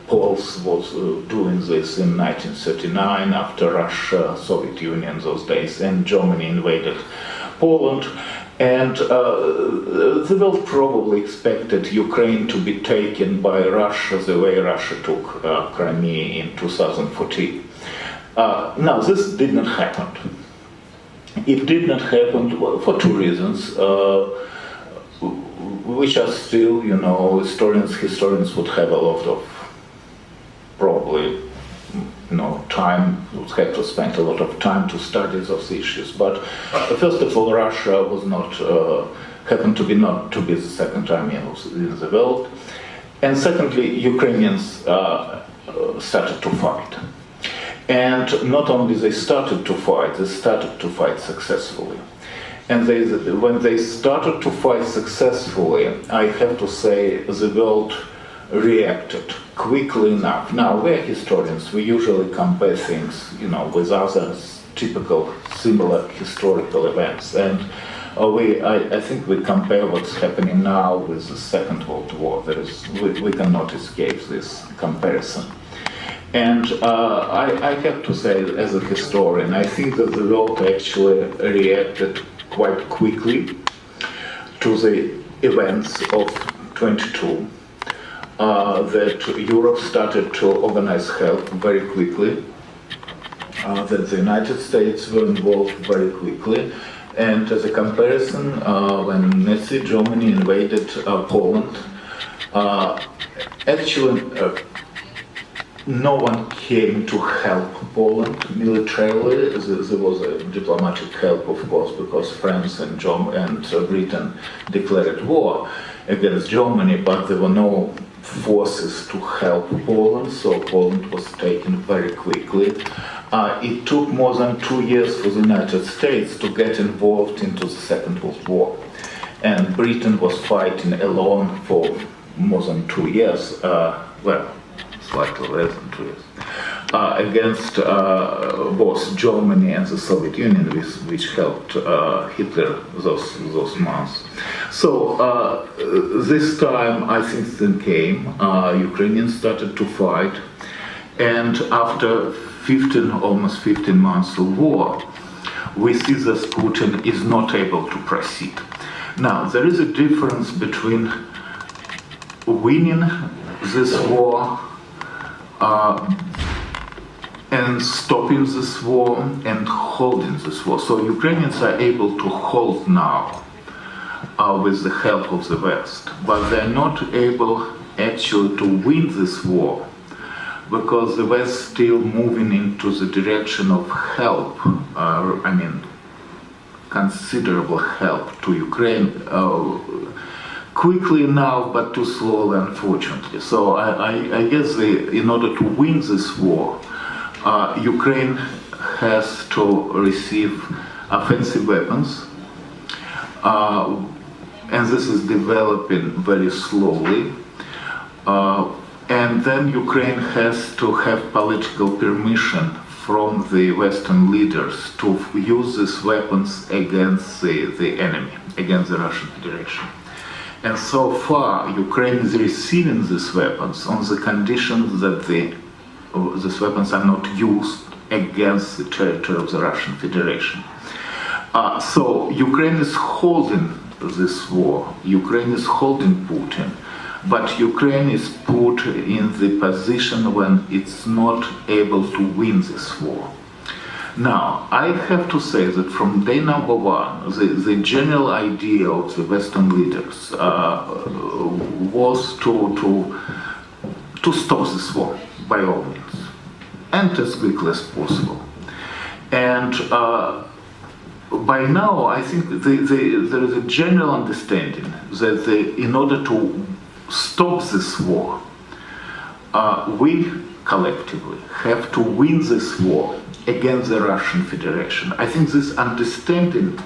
Poles was doing this in 1939 after Russia, Soviet Union those days, and Germany invaded Poland. And the world probably expected Ukraine to be taken by Russia the way Russia took Crimea in 2014. Now, this did not happen. It did not happen for two reasons, which are still, historians would have a lot of probably time, would have to spend a lot of time to study those issues. But first of all, Russia was not, happened to be not to be the second army in the world. And secondly, Ukrainians started to fight. And not only they started to fight successfully. And when they started to fight successfully, I have to say the world reacted quickly enough. Now, we're historians, we usually compare things, with other typical similar historical events. And I think we compare what's happening now with the Second World War. We cannot escape this comparison. And I have to say, as a historian, I think that the world actually reacted quite quickly to the events of 22. That Europe started to organize help very quickly, that the United States were involved very quickly, and as a comparison, when Nazi Germany invaded Poland, actually no one came to help Poland militarily. There was a diplomatic help, of course, because France and Britain declared war against Germany, but there were no forces to help Poland, so Poland was taken very quickly. It took more than 2 years for the United States to get involved into the Second World War. And Britain was fighting alone for more than 2 years, slightly less than 2 years, against both Germany and the Soviet Union, which helped Hitler those months. So this time, I think then came, Ukrainians started to fight, and after almost 15 months of war, we see that Putin is not able to proceed. Now, there is a difference between winning this war and stopping this war and holding this war. So Ukrainians are able to hold now with the help of the West, but they're not able actually to win this war because the West is still moving into the direction of help, considerable help to Ukraine, quickly enough but too slowly, unfortunately. So I guess in order to win this war, Ukraine has to receive offensive weapons, and this is developing very slowly. And then Ukraine has to have political permission from the Western leaders to use these weapons against the enemy, against the Russian Federation. And so far, Ukraine is receiving these weapons on the condition that these weapons are not used against the territory of the Russian Federation. So Ukraine is holding this war. Ukraine is holding Putin. But Ukraine is put in the position when it's not able to win this war. Now, I have to say that from day number one, the general idea of the Western leaders was to stop this war by all means, and as quickly as possible. And by now, I think there is a general understanding that in order to stop this war, we collectively have to win this war against the Russian Federation. I think this understanding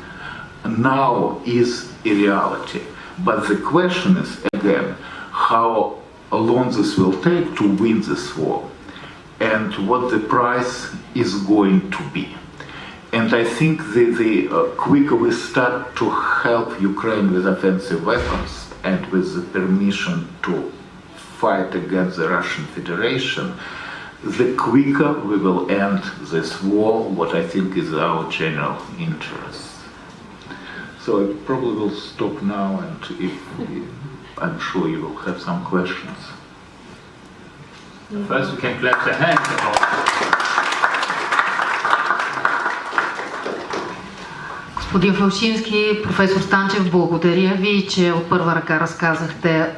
now is a reality. But the question is, again, how long this will take to win this war and what the price is going to be. And I think the quicker we start to help Ukraine with offensive weapons and with the permission to fight against the Russian Federation, the quicker we will end this war, what I think is our general interest. So I probably will stop now, and I'm sure you will have some questions. First we can clap the hands. Господин Фелщински, професор Станчев, благодаря ви, че от първа ръка разказахте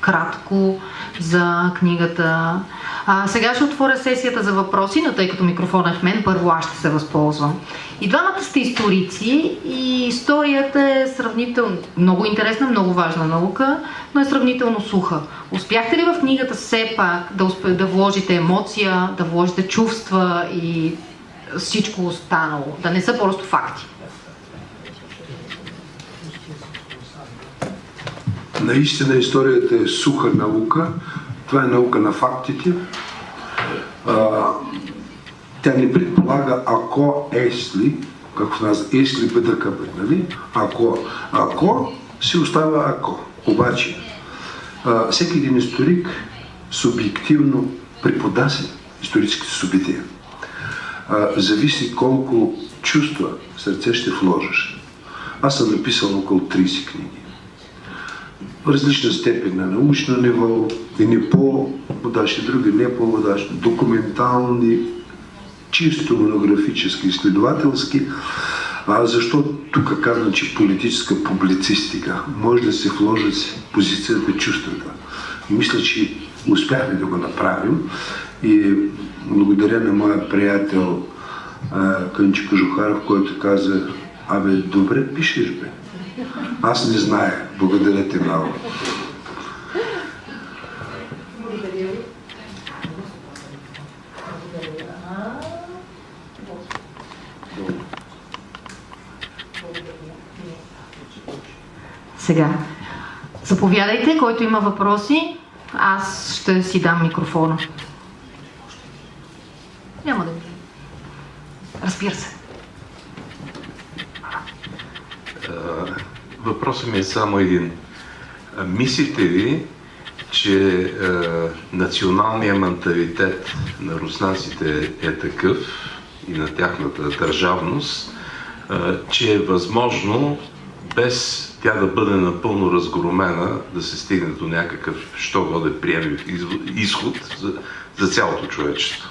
кратко за книгата. Сега ще отворя сесията за въпроси, но тъй като микрофонът е в мен, първо аз ще се възползвам. И двамата сте историци и историята е сравнително много интересна, много важна наука, но е сравнително суха. Успяхте ли в книгата все пак да вложите емоция, да вложите чувства и всичко останало, да не са просто факти? Наистина историята е суха наука. Това е наука на фактите. Тя не предполага ако, если, както се казва, если бъдъка, нали? Ако, се остава ако. Обаче, всеки един историк субективно преподнася историческите събития. Зависи колко чувства в сърце ще вложиш. Аз съм написал около 30 книги. В различна степен на научно ниво, едни по-водащи, други не по-водащи, документални, чисто монографически, изследователски, защото тук казвам, че политическа публицистика може да се вложи в позицията чувствата. И мисля, че успяхме да го направим и благодаря на моя приятел Кънчо Кожухаров, който каза: абе, добре пишеш, бе. Аз не зная. Благодаря ти много. Благодаря ви. Сега, заповядайте, който има въпроси, аз ще си дам микрофона. Няма да ви. Разбира се. Въпросът ми е само един. Мислите ли, че националният менталитет на руснаците е такъв и на тяхната държавност, че е възможно без тя да бъде напълно разгромена, да се стигне до някакъв, що годе приемлив изход за цялото човечество?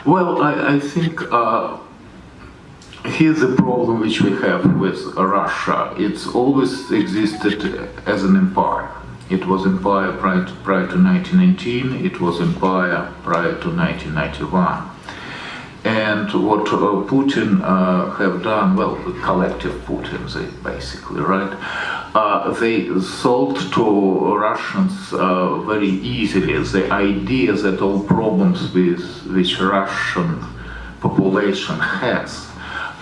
Well, I think here's the problem which we have with Russia. It's always existed as an empire. It was empire prior to 1919, it was empire prior to 1991. And what Putin have done, well, the collective Putin, basically, right? They sold to Russians very easily the idea that all problems which Russian population has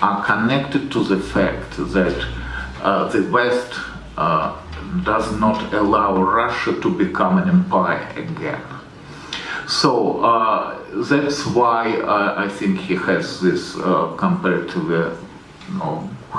are connected to the fact that the West does not allow Russia to become an empire again. So that's why I think he has this comparatively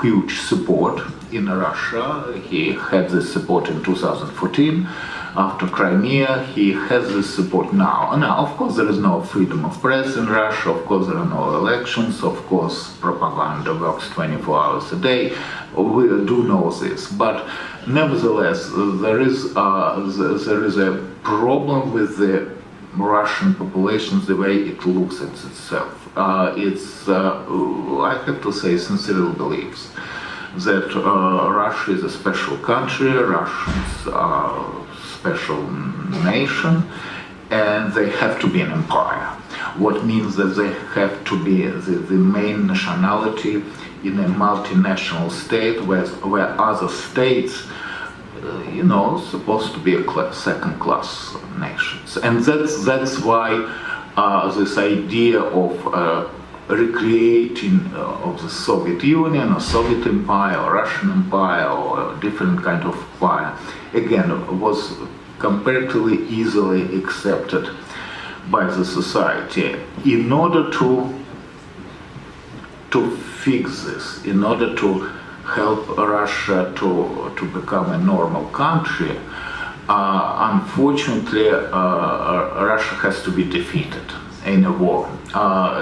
huge support in Russia. He had this support in 2014 after Crimea. He has this support now. Now, of course, there is no freedom of press in Russia. Of course, there are no elections. Of course, propaganda works 24 hours a day. We do know this, but nevertheless, there is a problem with the Russian population, the way it looks at itself. I have to say, sincerely believes that Russia is a special country, Russians are a special nation, and they have to be an empire. What means that they have to be the main nationality in a multinational state where other states supposed to be second-class nations. And that's why this idea of recreating of the Soviet Union or Soviet Empire or Russian Empire or a different kind of empire, again, was comparatively easily accepted by the society. In order to fix this, in order to help Russia to become a normal country, unfortunately, Russia has to be defeated in a war.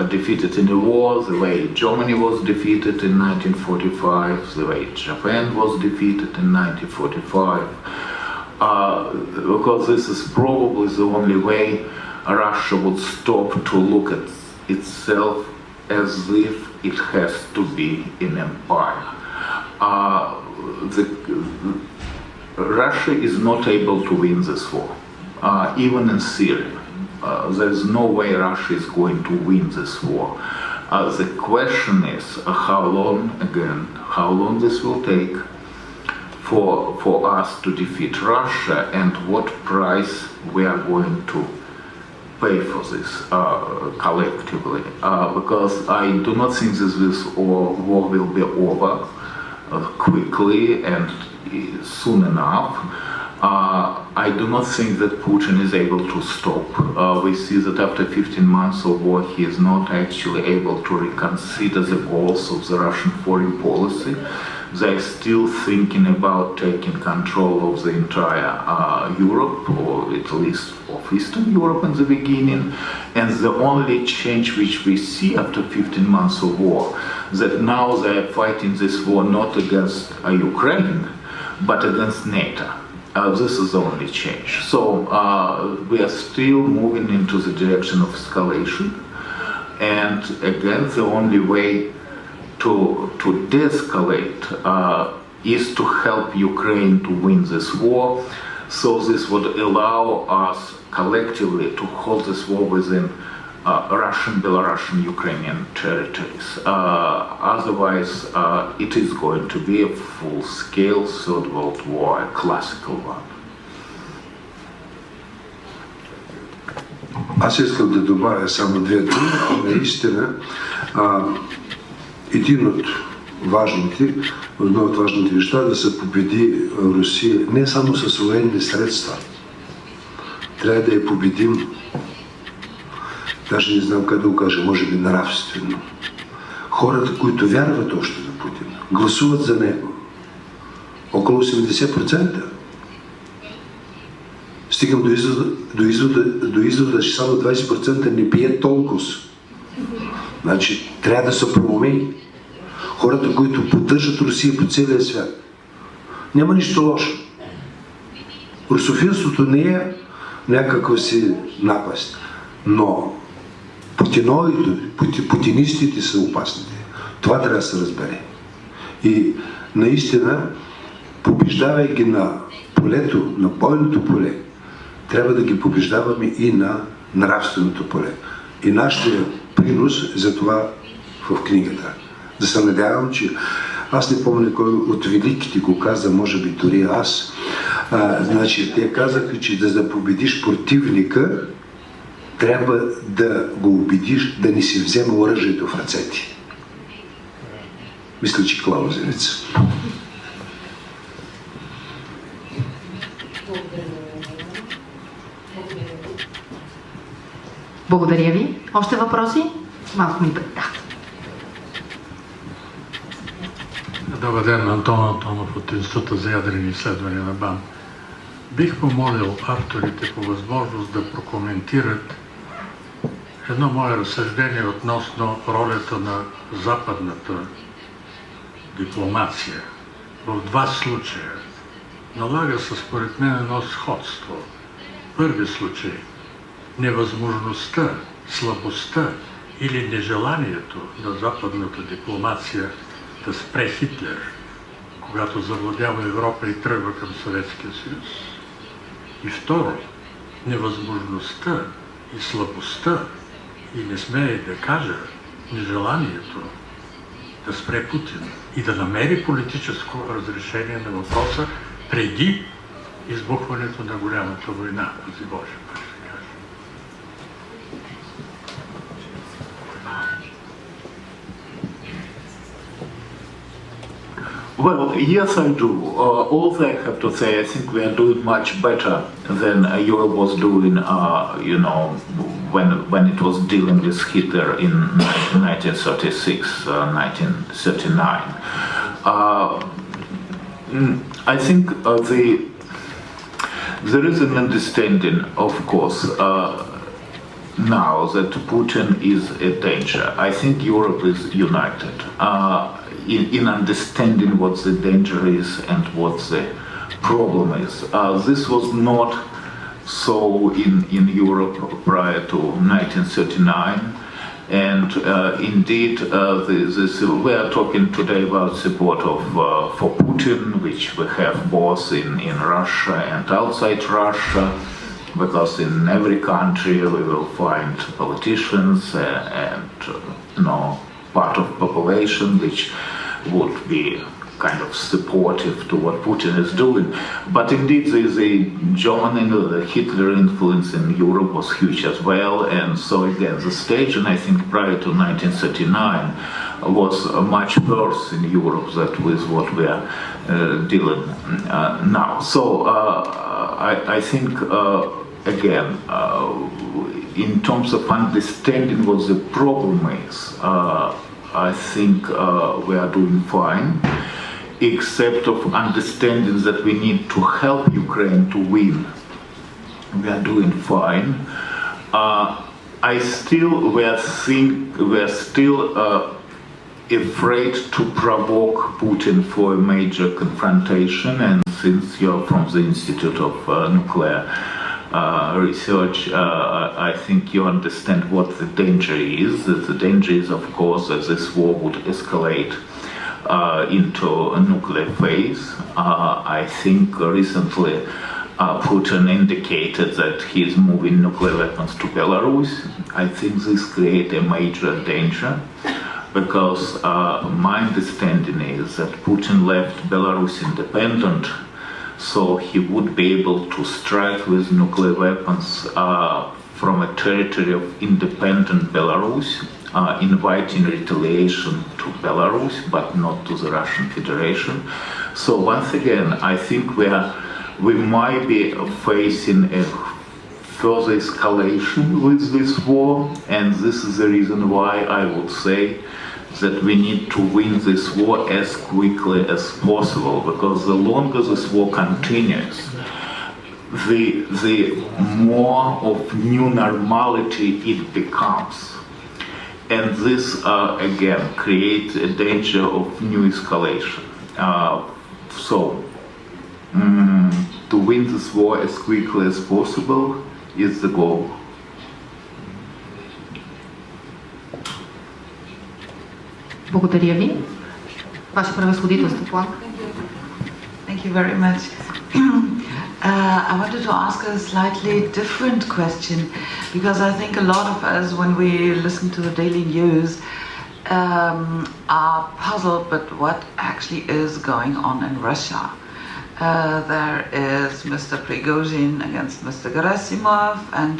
Defeated in a war the way Germany was defeated in 1945, the way Japan was defeated in 1945, because this is probably the only way Russia would stop to look at itself as if it has to be an empire. Russia is not able to win this war, even in Syria. There is no way Russia is going to win this war. The question is how long this will take for us to defeat Russia, and what price we are going to pay for this collectively. Because I do not think this war will be over quickly and soon enough. I do not think that Putin is able to stop. We see that after 15 months of war, he is not actually able to reconsider the goals of the Russian foreign policy. They are still thinking about taking control of the entire Europe, or at least of Eastern Europe in the beginning. And the only change which we see after 15 months of war, that now they are fighting this war not against Ukraine, but against NATO. This is the only change. So we are still moving into the direction of escalation. And again, the only way to de-escalate is to help Ukraine to win this war. So this would allow us collectively to hold this war within Russian, Belarusian, Ukrainian territories. Otherwise, it is going to be a full-scale Third World War, a classical one. Аз искам да добавя само две думи. Наистина, едно от важните неща да се победи Русия не само с военни средства. Трябва да я победим, даже не знам как да го кажа, може би нравствено. Хората, които вярват още на Путин, гласуват за него. Около 80%. Стигам до извода, че само 20% не пият толкова. Значи, трябва да се промени. Хората, които поддържат Русия по целия свят. Няма нищо лошо. Русофилството не е някаква си напаст. Но путинистите са опасните. Това трябва да се разбере. И наистина, побеждавайки на полето, на бойното поле, трябва да ги побеждаваме и на нравственото поле. И нашия принос за това в книгата. Да се надявам, че аз не помня кой от великите го каза, може би дори аз. Значи, те казаха, че да победиш противника, трябва да го убедиш да не си взема оръжието в ръцете. Мисля, че клаузеница. Благодаря ви. Още въпроси? Малко ми бъде. Добър ден, Антон Антонов от Института за ядрени изследвания на БАН. Бих помолил авторите по възможност да прокоментират едно мое разсъждение относно ролята на западната дипломация. В два случая налага се според мен едно сходство. Първи случай – невъзможността, слабостта или нежеланието на западната дипломация да спре Хитлер, когато завладява Европа и тръгва към Съветския съюз. И второ, невъзможността и слабостта, и не смея да кажа, нежеланието да спре Путин и да намери политическо разрешение на въпроса преди избухването на голямата война, пази Боже. Well, yes, I do. Also, I have to say, I think we are doing much better than Europe was doing, when it was dealing with Hitler in 1936, 1939. I think there is an understanding, of course, now that Putin is a danger. I think Europe is united. In understanding what the danger is and what the problem is. This was not so in Europe prior to 1939, and indeed we are talking today about support for Putin, which we have both in Russia and outside Russia, because in every country we will find politicians and part of population which would be kind of supportive to what Putin is doing. But indeed the German and the Hitler influence in Europe was huge as well, and so again the stage, and I think prior to 1939, was much worse in Europe than with what we are dealing now. So I think again, in terms of understanding what the problem is, I think we are doing fine, except of understanding that we need to help Ukraine to win. We are doing fine. We are still afraid to provoke Putin for a major confrontation, and since you're from the Institute of Nuclear Research, I think you understand what the danger is. The danger is, of course, that this war would escalate into a nuclear phase. I think recently Putin indicated that he is moving nuclear weapons to Belarus. I think this creates a major danger because my understanding is that Putin left Belarus independent, so he would be able to strike with nuclear weapons from a territory of independent Belarus, inviting retaliation to Belarus, but not to the Russian Federation. So once again, I think we might be facing a further escalation with this war, and this is the reason why I would say that we need to win this war as quickly as possible, because the longer this war continues, the more of new normality it becomes. And this, again, creates a danger of new escalation. To win this war as quickly as possible is the goal. Благодаря ви. Ваше превъзходителство, Планк. Thank you very much. I wanted to ask a slightly different question, because I think a lot of us, when we listen to the daily news, are puzzled but what actually is going on in Russia. There is Mr. Prigozhin against Mr. Gerasimov, and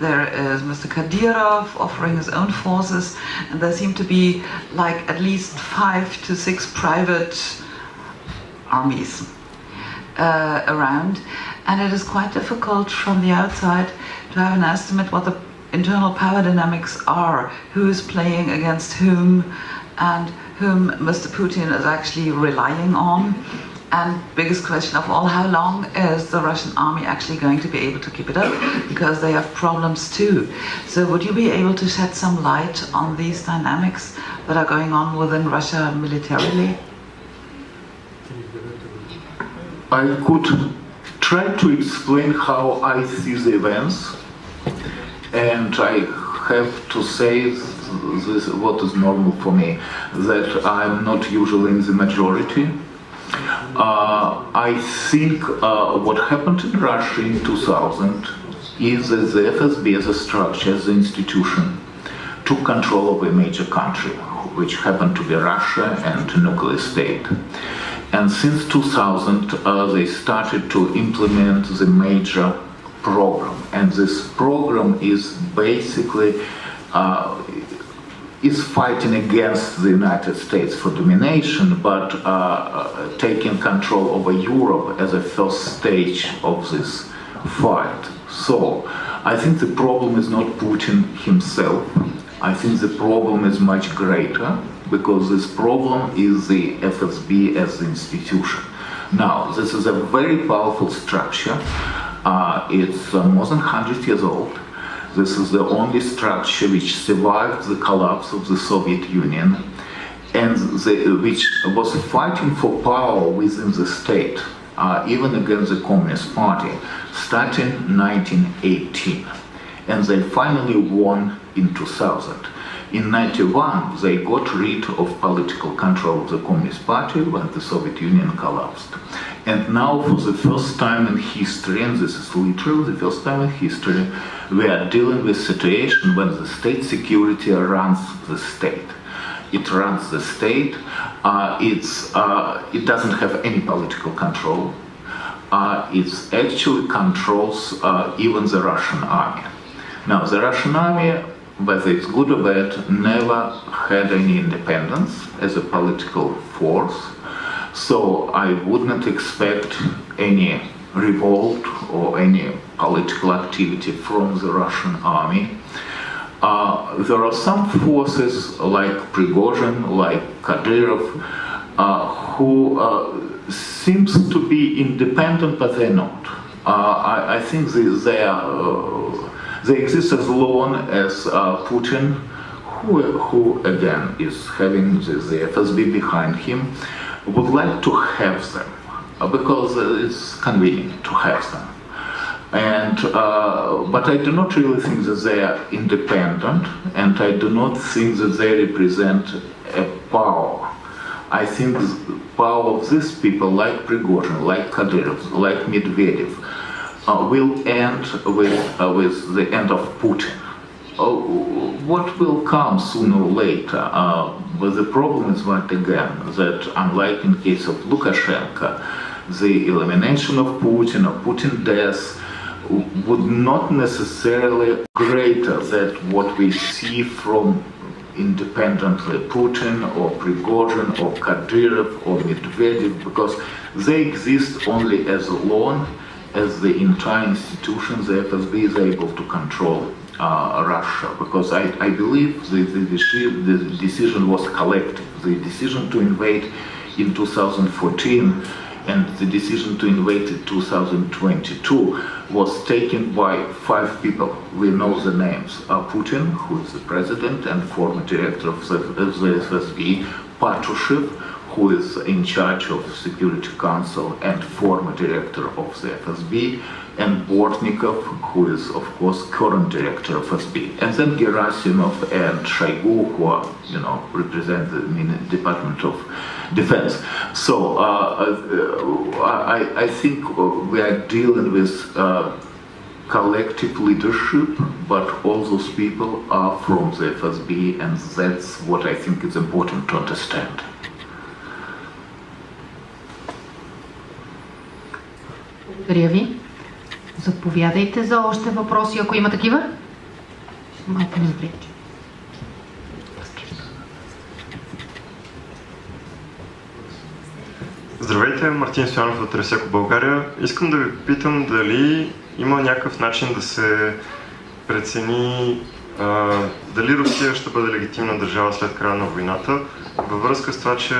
there is Mr. Kadyrov offering his own forces, and there seem to be like at least 5 to 6 private armies around, and it is quite difficult from the outside to have an estimate what the internal power dynamics are, who is playing against whom, and whom Mr. Putin is actually relying on. And biggest question of all, how long is the Russian army actually going to be able to keep it up? Because they have problems too. So would you be able to shed some light on these dynamics that are going on within Russia militarily? I could try to explain how I see the events, and I have to say this, what is normal for me, that I'm not usually in the majority. I think what happened in Russia in 2000 is that the FSB as a structure, as an institution, took control of a major country, which happened to be Russia and a nuclear state. And since 2000, they started to implement the major program. And this program is basically is fighting against the United States for domination, but taking control over Europe as a first stage of this fight. So I think the problem is not Putin himself. I think the problem is much greater, because this problem is the FSB as the institution. Now, this is a very powerful structure. It's more than 100 years old. This is the only structure which survived the collapse of the Soviet Union, and which was fighting for power within the state, even against the Communist Party, starting 1918. And they finally won in 2000. In 1991, they got rid of political control of the Communist Party when the Soviet Union collapsed. And now, for the first time in history, and this is literally the first time in history, we are dealing with a situation when the state security runs the state. It runs the state. It doesn't have any political control. It actually controls even the Russian army. Now, the Russian army, whether it's good or bad, never had any independence as a political force. So I would not expect any revolt or any political activity from the Russian army. There are some forces like Prigozhin, like Kadyrov, who seems to be independent, but they're not. I think they exist as long as Putin, who again is having the FSB behind him, would like to have them, because it's convenient to have them. And but I do not really think that they are independent, and I do not think that they represent a power. I think the power of these people, like Prigozhin, like Kadyrov, like Medvedev, will end with the end of Putin. What will come sooner or later? But the problem is that again, that unlike in case of Lukashenko, the elimination of Putin or Putin death would not necessarily greater than what we see from independently Putin or Prigozhin or Kadyrov or Medvedev, because they exist only as long as the entire institution, the FSB, is able to control Russia. Because I believe the decision was collective. The decision to invade in 2014 and the decision to invade in 2022 was taken by 5 people. We know the names. Putin, who is the president and former director of the FSB, Patrushev, who is in charge of Security Council and former director of the FSB, and Bortnikov, who is of course current director of FSB, and then Gerasimov and Shoigu, who are, represent the Department of Defense. So I think we are dealing with collective leadership, but all those people are from the FSB, and that's what I think is important to understand. Благодаря ви. Заповядайте за още въпроси, ако има такива. Малко напред. Здравейте, Мартин Стоянов от Ресеко, България. Искам да ви питам дали има някакъв начин да се прецени дали Русия ще бъде легитимна държава след края на войната, във връзка с това, че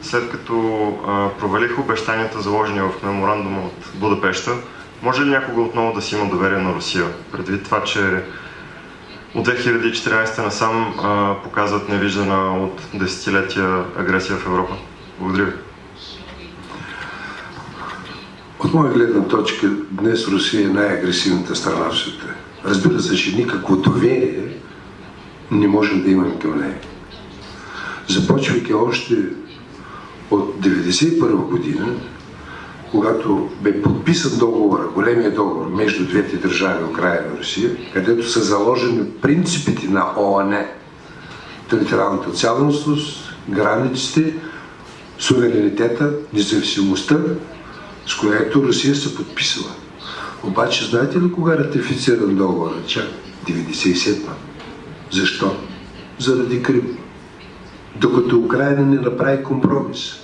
след като провалиха обещанията, заложени в меморандума от Будапеща, може ли някога отново да си има доверие на Русия? Предвид това, че от 2014 насам показват невиждана от десетилетия агресия в Европа. Благодаря ви. От моя гледна точка, днес Русия е най-агресивната страна в света. Разбира се, че никакво доверие не можем да имаме към нея. Започвайки още от 1991 година, когато бе подписан договора, големия договор между двете държави, Украйна и Русия, където са заложени принципите на ООН, териториалната цялостност, границите, суверенитета, независимостта, с което Русия се подписала. Обаче, знаете ли кога ратифициран договора? Чак 97-та. Защо? Заради Крим. Докато Украйна не направи компромис.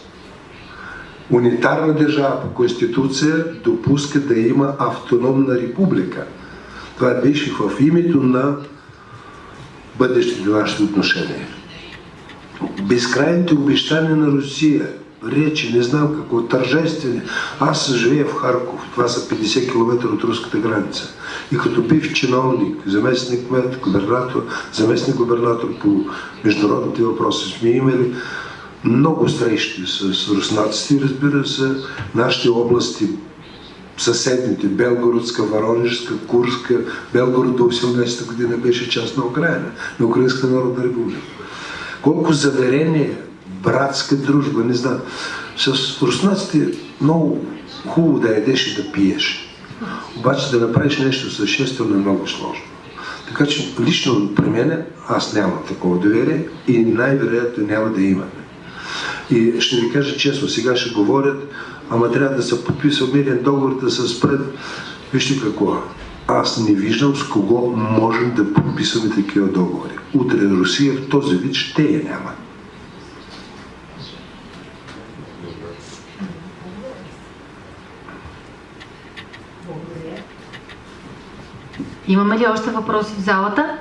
Унитарна държава по Конституция допуска да има автономна република. Това беше в името на бъдещите нашите отношения. Безкрайните обещания на Русия, речи, не знам какво, тържествени. Аз живея в Харков, това са 50 км от руската граница. И като бив чиновник, заместник кмет, губернатор, заместник губернатор по международните въпроси, сме имали много срещи с руснаците, разбира се, нашите области, съседните, Белгородска, Воронежска, Курска, Белгород до 18-та година беше част на Украйна, на Украинската народна република. Колко заверение, братска дружба, не знам. С руснаците много хубаво да ядеш и да пиеш. Обаче да направиш нещо съществено е много сложно. Така че лично при мен аз нямам такова доверие и най-вероятно няма да имаме. И ще ви кажа честно, сега ще говорят, ама трябва да се подписва мирен договор, да се спред. Вижте какво. Аз не виждам с кого можем да подписваме такива договори. Утре Русия в този вид ще я няма. Имаме ли още въпроси в залата?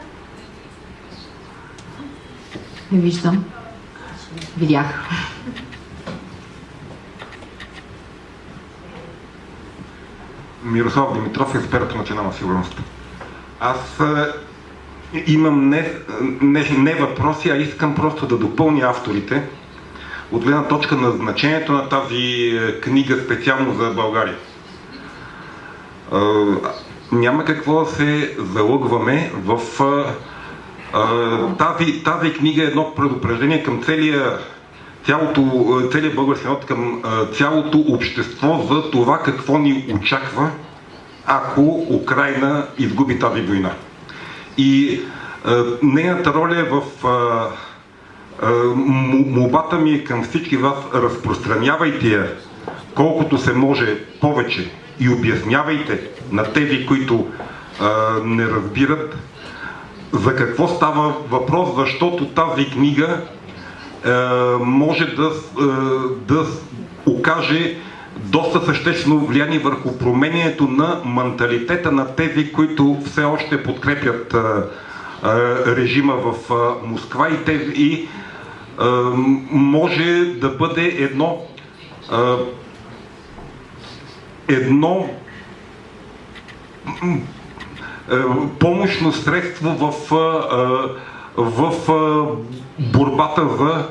Не виждам. Видях. Мирослав Димитров, експерт по национална сигурност. Аз имам не въпроси, а искам просто да допълня авторите от гледна точка на значението на тази книга специално за България. Няма какво да се залъгваме в тази книга е едно предупреждение към целия български народ, към цялото общество за това какво ни очаква ако Украйна изгуби тази война. И нейната роля е в молбата ми към всички вас: разпространявайте я колкото се може повече и обяснявайте на тези, които не разбират за какво става въпрос, защото тази книга може да окаже доста съществено влияние върху променянето на менталитета на тези, които все още подкрепят режима в Москва, и може да бъде едно помощно средство в борбата за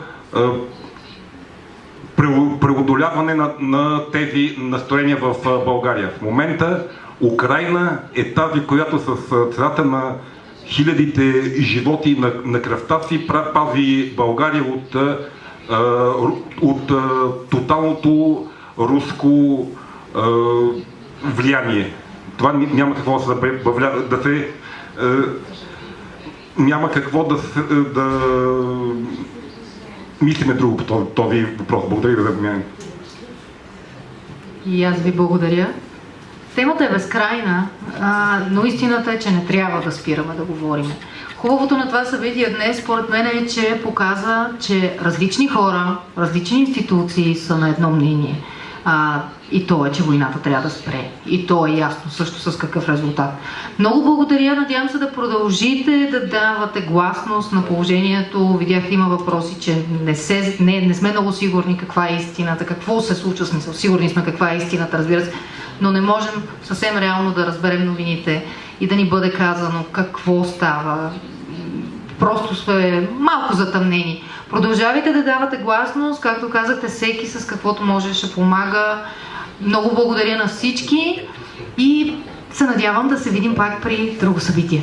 преодоляване на тези настроения в България. В момента Украйна е тази, която с цената на хилядите животи на кръвта си пази България от тоталното руско влияние. Това няма какво няма какво да мислиме друго по този въпрос. Благодаря за вниманието. И аз ви благодаря. Темата е безкрайна, но истината е, че не трябва да спираме да говорим. Хубавото на това събитие днес, според мен, е, че показа, че различни хора, различни институции са на едно мнение. И то е, че войната трябва да спре. И то е ясно също с какъв резултат. Много благодаря. Надявам се да продължите да давате гласност на положението. Видях, има въпроси, че не сме много сигурни каква е истината, какво се случва, смисъл. Сигурни сме каква е истината, разбира се, но не можем съвсем реално да разберем новините и да ни бъде казано какво става. Просто сме малко затъмнени. Продължавайте да давате гласност, както казахте, всеки с каквото може ще помага. Много благодаря на всички и се надявам да се видим пак при друго събитие.